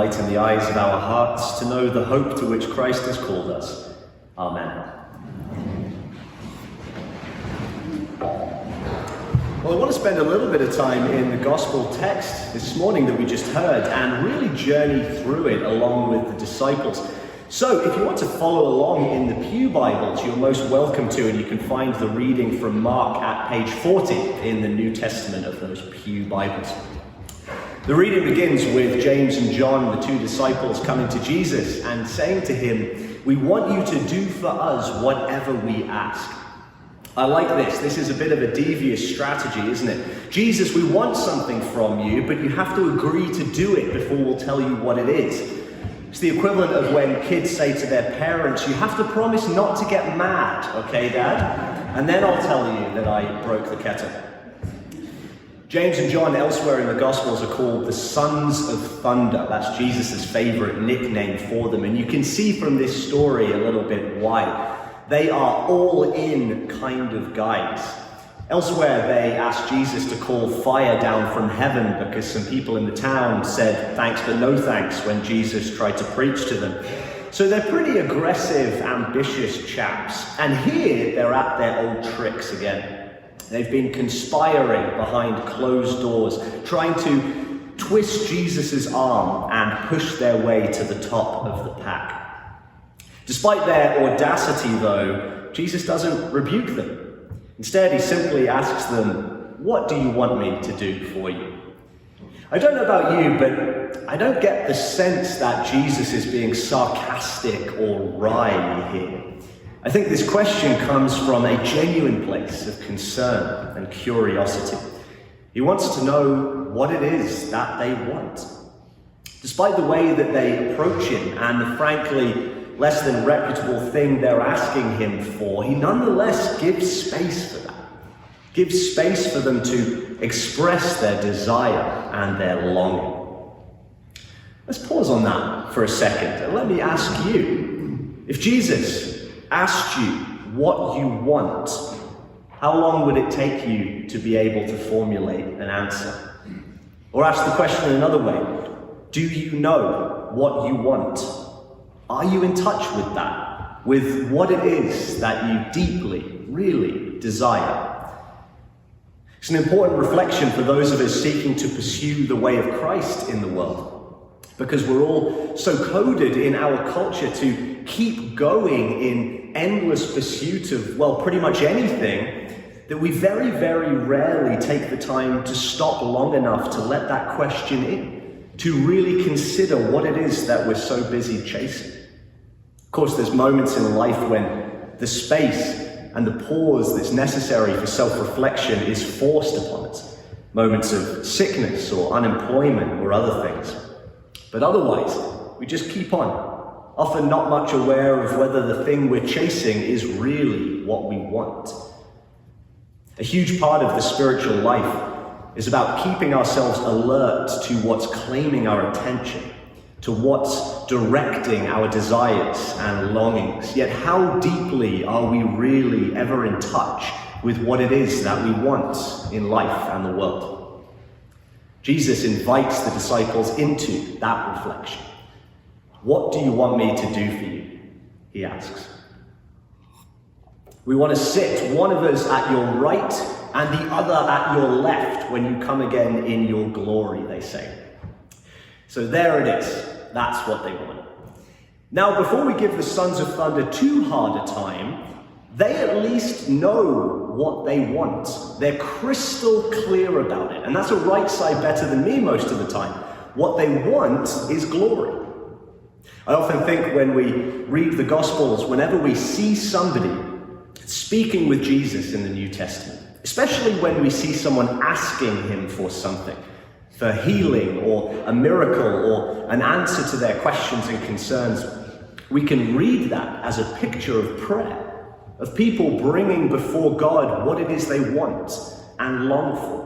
light in the eyes of our hearts to know the hope to which Christ has called us. Amen. Well, I want to spend a little bit of time in the gospel text this morning that we just heard and really journey through it along with the disciples. So if you want to follow along in the Pew Bibles, you're most welcome to, and you can find the reading from Mark at page 40 in the New Testament of those Pew Bibles. The reading begins with James and John, the two disciples, coming to Jesus and saying to him, "We want you to do for us whatever we ask." I like this. This is a bit of a devious strategy, isn't it? Jesus, we want something from you, but you have to agree to do it before we'll tell you what it is. It's the equivalent of when kids say to their parents, "You have to promise not to get mad, okay, Dad? And then I'll tell you that I broke the kettle." James and John elsewhere in the Gospels are called the Sons of Thunder. That's Jesus' favorite nickname for them. And you can see from this story a little bit why. They are all-in kind of guys. Elsewhere, they asked Jesus to call fire down from heaven because some people in the town said thanks but no thanks when Jesus tried to preach to them. So they're pretty aggressive, ambitious chaps. And here they're at their old tricks again. They've been conspiring behind closed doors, trying to twist Jesus' arm and push their way to the top of the pack. Despite their audacity, though, Jesus doesn't rebuke them. Instead, he simply asks them, "What do you want me to do for you?" I don't know about you, but I don't get the sense that Jesus is being sarcastic or wry here. I think this question comes from a genuine place of concern and curiosity. He wants to know what it is that they want. Despite the way that they approach him and the frankly less than reputable thing they're asking him for, he nonetheless gives space for that. Gives space for them to express their desire and their longing. Let's pause on that for a second and let me ask you, if Jesus asked you what you want, how long would it take you to be able to formulate an answer? Or ask the question another way, do you know what you want? Are you in touch with that, with what it is that you deeply, really desire? It's an important reflection for those of us seeking to pursue the way of Christ in the world, because we're all so coded in our culture to keep going in endless pursuit of, well, pretty much anything, that we very, very rarely take the time to stop long enough to let that question in, to really consider what it is that we're so busy chasing. Of course, there's moments in life when the space and the pause that's necessary for self-reflection is forced upon us. Moments of sickness or unemployment or other things. But otherwise, we just keep on, often not much aware of whether the thing we're chasing is really what we want. A huge part of the spiritual life is about keeping ourselves alert to what's claiming our attention, to what's directing our desires and longings. Yet how deeply are we really ever in touch with what it is that we want in life and the world? Jesus invites the disciples into that reflection. "What do you want me to do for you?" he asks. "We want to sit, one of us at your right and the other at your left when you come again in your glory," they say. So there it is. That's what they want. Now, before we give the Sons of Thunder too hard a time, they at least know what they want. They're crystal clear about it. And that's a right side better than me most of the time. What they want is glory. I often think when we read the Gospels, whenever we see somebody speaking with Jesus in the New Testament, especially when we see someone asking him for something, for healing or a miracle or an answer to their questions and concerns, we can read that as a picture of prayer, of people bringing before God what it is they want and long for.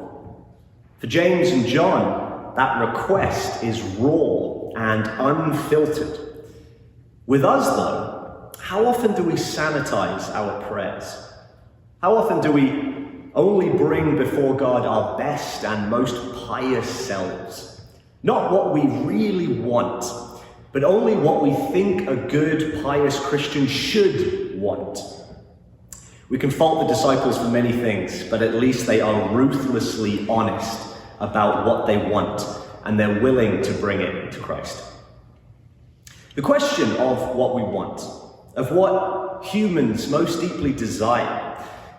For James and John, that request is raw and unfiltered. With us, though, how often do we sanitize our prayers? How often do we only bring before God our best and most pious selves? Not what we really want, but only what we think a good, pious Christian should want. We can fault the disciples for many things, but at least they are ruthlessly honest about what they want, and they're willing to bring it to Christ. The question of what we want, of what humans most deeply desire,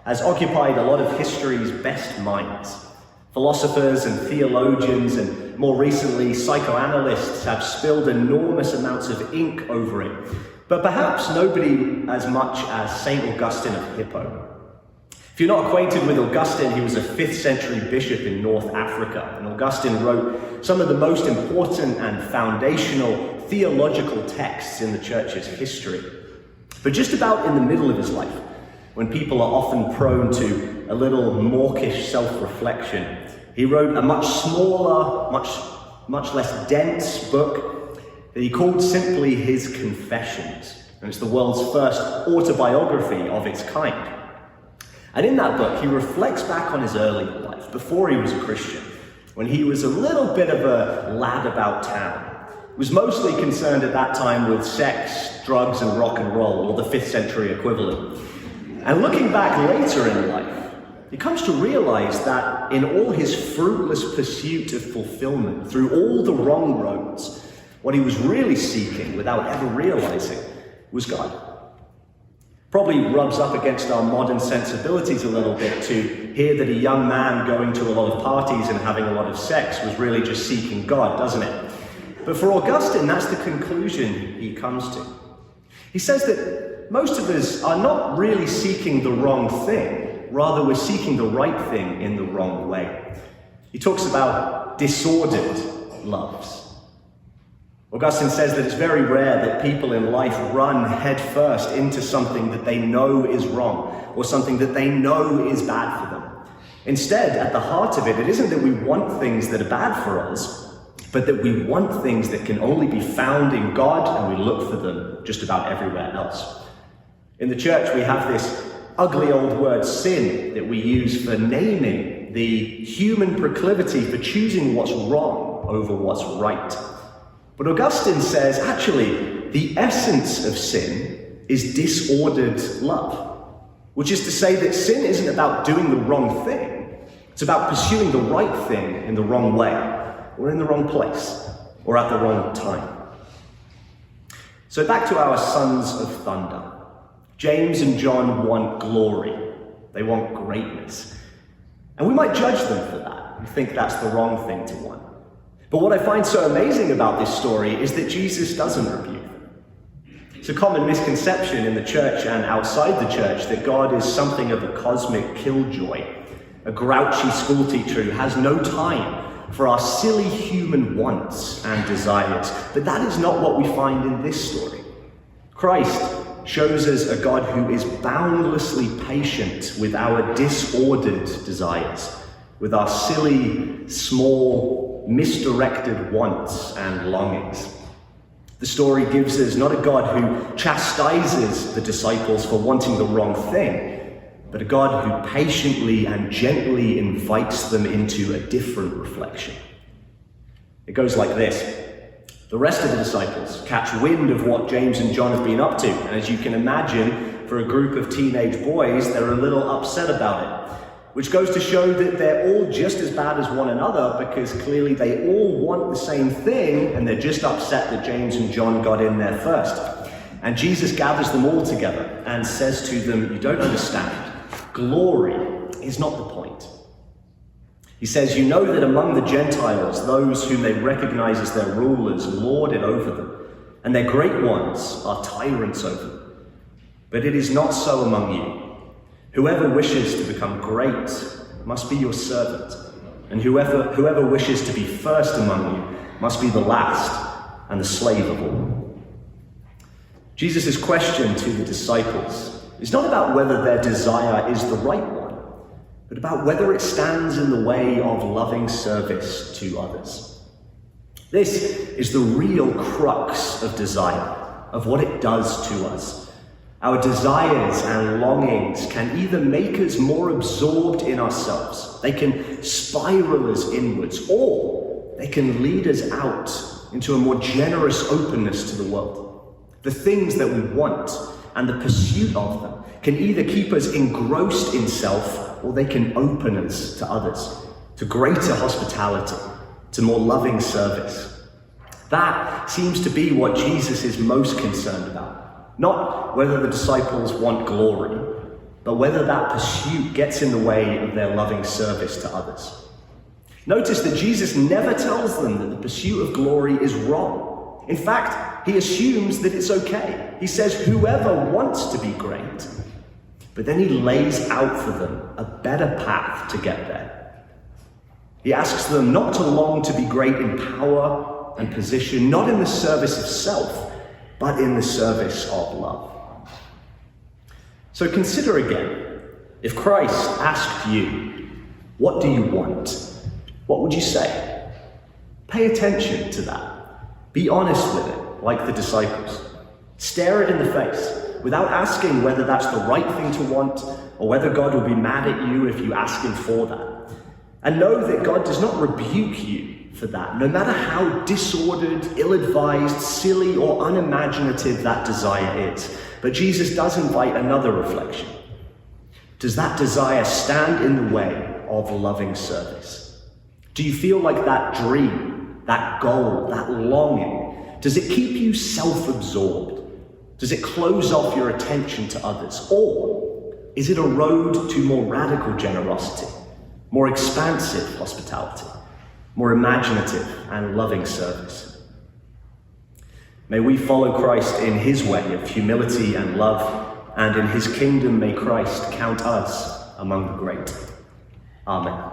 has occupied a lot of history's best minds. Philosophers and theologians and more recently psychoanalysts have spilled enormous amounts of ink over it, but perhaps nobody as much as St. Augustine of Hippo. If you're not acquainted with Augustine, he was a 5th century bishop in North Africa, and Augustine wrote some of the most important and foundational theological texts in the church's history. But just about in the middle of his life, when people are often prone to a little mawkish self-reflection, he wrote a much smaller, much less dense book that he called simply his Confessions. And it's the world's first autobiography of its kind. And in that book, he reflects back on his early life, before he was a Christian, when he was a little bit of a lad about town. He was mostly concerned at that time with sex, drugs, and rock and roll, or the 5th century equivalent. And looking back later in life, he comes to realize that in all his fruitless pursuit of fulfillment, through all the wrong roads, what he was really seeking, without ever realizing, was God. Probably rubs up against our modern sensibilities a little bit to hear that a young man going to a lot of parties and having a lot of sex was really just seeking God, doesn't it? But for Augustine, that's the conclusion he comes to. He says that most of us are not really seeking the wrong thing, rather we're seeking the right thing in the wrong way. He talks about disordered loves. Augustine says that it's very rare that people in life run headfirst into something that they know is wrong, or something that they know is bad for them. Instead, at the heart of it, it isn't that we want things that are bad for us, but that we want things that can only be found in God, and we look for them just about everywhere else. In the church, we have this ugly old word sin that we use for naming the human proclivity for choosing what's wrong over what's right. But Augustine says, actually, the essence of sin is disordered love, which is to say that sin isn't about doing the wrong thing. It's about pursuing the right thing in the wrong way, or in the wrong place, or at the wrong time. So back to our sons of thunder. James and John want glory. They want greatness. And we might judge them for that and think that's the wrong thing to want. But what I find so amazing about this story is that Jesus doesn't rebuke them. It's a common misconception in the church and outside the church that God is something of a cosmic killjoy, a grouchy schoolteacher who has no time for our silly human wants and desires. But that is not what we find in this story. Christ shows us a God who is boundlessly patient with our disordered desires, with our silly, small, misdirected wants and longings. The story gives us not a God who chastises the disciples for wanting the wrong thing, but a God who patiently and gently invites them into a different reflection. It goes like this. The rest of the disciples catch wind of what James and John have been up to, and as you can imagine, for a group of teenage boys, they're a little upset about it. Which goes to show that they're all just as bad as one another, because clearly they all want the same thing, and they're just upset that James and John got in there first. And Jesus gathers them all together and says to them, you don't understand. Glory is not the point. He says, you know that among the Gentiles, those whom they recognize as their rulers lord it over them, and their great ones are tyrants over them. But it is not so among you. Whoever wishes to become great must be your servant, and whoever wishes to be first among you must be the last and the slave of all. Jesus' question to the disciples is not about whether their desire is the right one, but about whether it stands in the way of loving service to others. This is the real crux of desire, of what it does to us. Our desires and longings can either make us more absorbed in ourselves, they can spiral us inwards, or they can lead us out into a more generous openness to the world. The things that we want and the pursuit of them can either keep us engrossed in self, or they can open us to others, to greater hospitality, to more loving service. That seems to be what Jesus is most concerned about. Not whether the disciples want glory, but whether that pursuit gets in the way of their loving service to others. Notice that Jesus never tells them that the pursuit of glory is wrong. In fact, he assumes that it's okay. He says whoever wants to be great, but then he lays out for them a better path to get there. He asks them not to long to be great in power and position, not in the service of self, but in the service of love. So consider again, if Christ asked you, what do you want? What would you say? Pay attention to that. Be honest with it, like the disciples. Stare it in the face, without asking whether that's the right thing to want, or whether God will be mad at you if you ask him for that. And know that God does not rebuke you for that, no matter how disordered, ill-advised, silly, or unimaginative that desire is. But Jesus does invite another reflection. Does that desire stand in the way of loving service? Do you feel like that dream, that goal, that longing, does it keep you self-absorbed? Does it close off your attention to others? Or is it a road to more radical generosity, more expansive hospitality, more imaginative and loving service? May we follow Christ in his way of humility and love, and in his kingdom may Christ count us among the great. Amen.